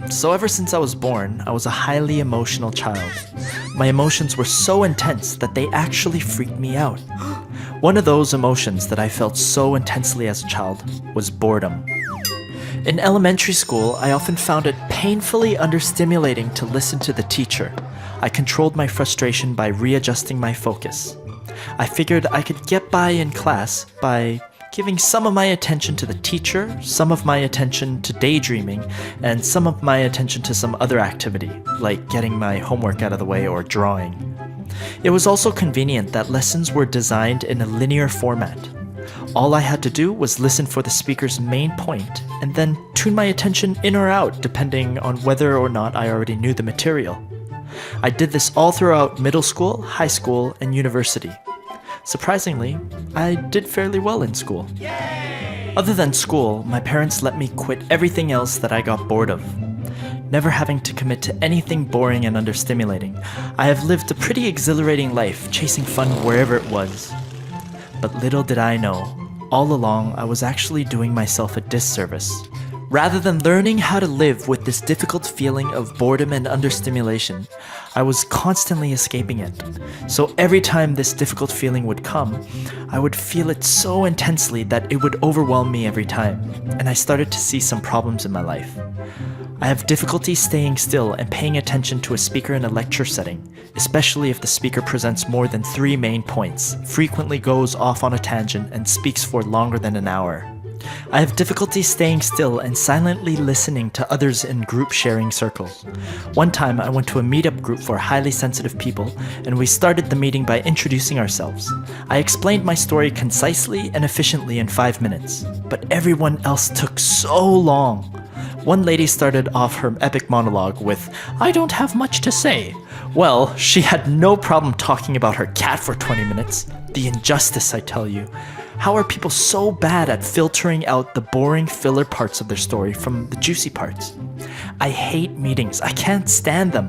So ever since I was born, I was a highly emotional child. My emotions were so intense that they actually freaked me out. One of those emotions that I felt so intensely as a child was boredom. In elementary school, I often found it painfully understimulating to listen to the teacher. I controlled my frustration by readjusting my focus. I figured I could get by in class by giving some of my attention to the teacher, some of my attention to daydreaming, and some of my attention to some other activity, like getting my homework out of the way or drawing. It was also convenient that lessons were designed in a linear format. All I had to do was listen for the speaker's main point, and then tune my attention in or out depending on whether or not I already knew the material. I did this all throughout middle school, high school, and university. Surprisingly, I did fairly well in school. Other than school, my parents let me quit everything else that I got bored of. Never having to commit to anything boring and understimulating, I have lived a pretty exhilarating life, chasing fun wherever it was. But little did I know, all along I was actually doing myself a disservice. Rather than learning how to live with this difficult feeling of boredom and understimulation, I was constantly escaping it. So every time this difficult feeling would come, I would feel it so intensely that it would overwhelm me every time, and I started to see some problems in my life. I have difficulty staying still and paying attention to a speaker in a lecture setting, especially if the speaker presents more than 3 main points, frequently goes off on a tangent, and speaks for longer than an hour. I have difficulty staying still and silently listening to others in group sharing circles. One time I went to a meetup group for highly sensitive people, and we started the meeting by introducing ourselves. I explained my story concisely and efficiently in 5 minutes, but everyone else took so long. One lady started off her epic monologue with, "I don't have much to say." Well, she had no problem talking about her cat for 20 minutes. The injustice, I tell you. How are people so bad at filtering out the boring filler parts of their story from the juicy parts? I hate meetings. I can't stand them.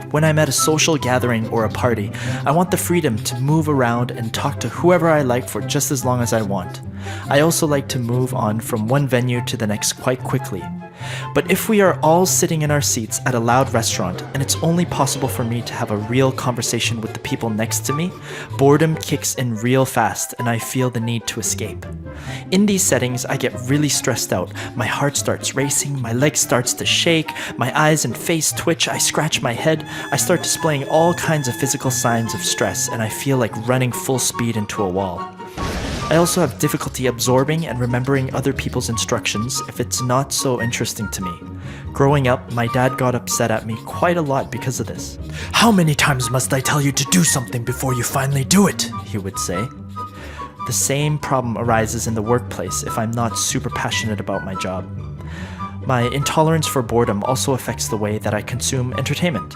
When I'm at a social gathering or a party, I want the freedom to move around and talk to whoever I like for just as long as I want. I also like to move on from one venue to the next quite quickly. But if we are all sitting in our seats at a loud restaurant and it's only possible for me to have a real conversation with the people next to me, boredom kicks in real fast and I feel the need to escape. In these settings, I get really stressed out. My heart starts racing, my leg starts to shake, my eyes and face twitch, I scratch my head, I start displaying all kinds of physical signs of stress, and I feel like running full speed into a wall. I also have difficulty absorbing and remembering other people's instructions if it's not so interesting to me. Growing up, my dad got upset at me quite a lot because of this. "How many times must I tell you to do something before you finally do it?" he would say. The same problem arises in the workplace if I'm not super passionate about my job. My intolerance for boredom also affects the way that I consume entertainment.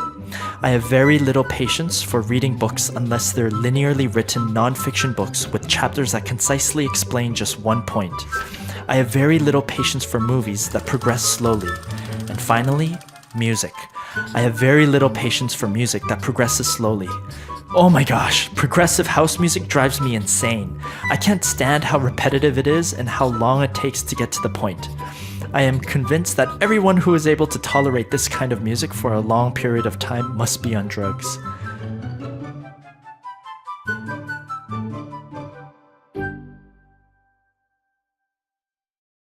I have very little patience for reading books unless they're linearly written non-fiction books with chapters that concisely explain just one point. I have very little patience for movies that progress slowly. And finally, music. I have very little patience for music that progresses slowly. Oh my gosh, progressive house music drives me insane. I can't stand how repetitive it is and how long it takes to get to the point. I am convinced that everyone who is able to tolerate this kind of music for a long period of time must be on drugs.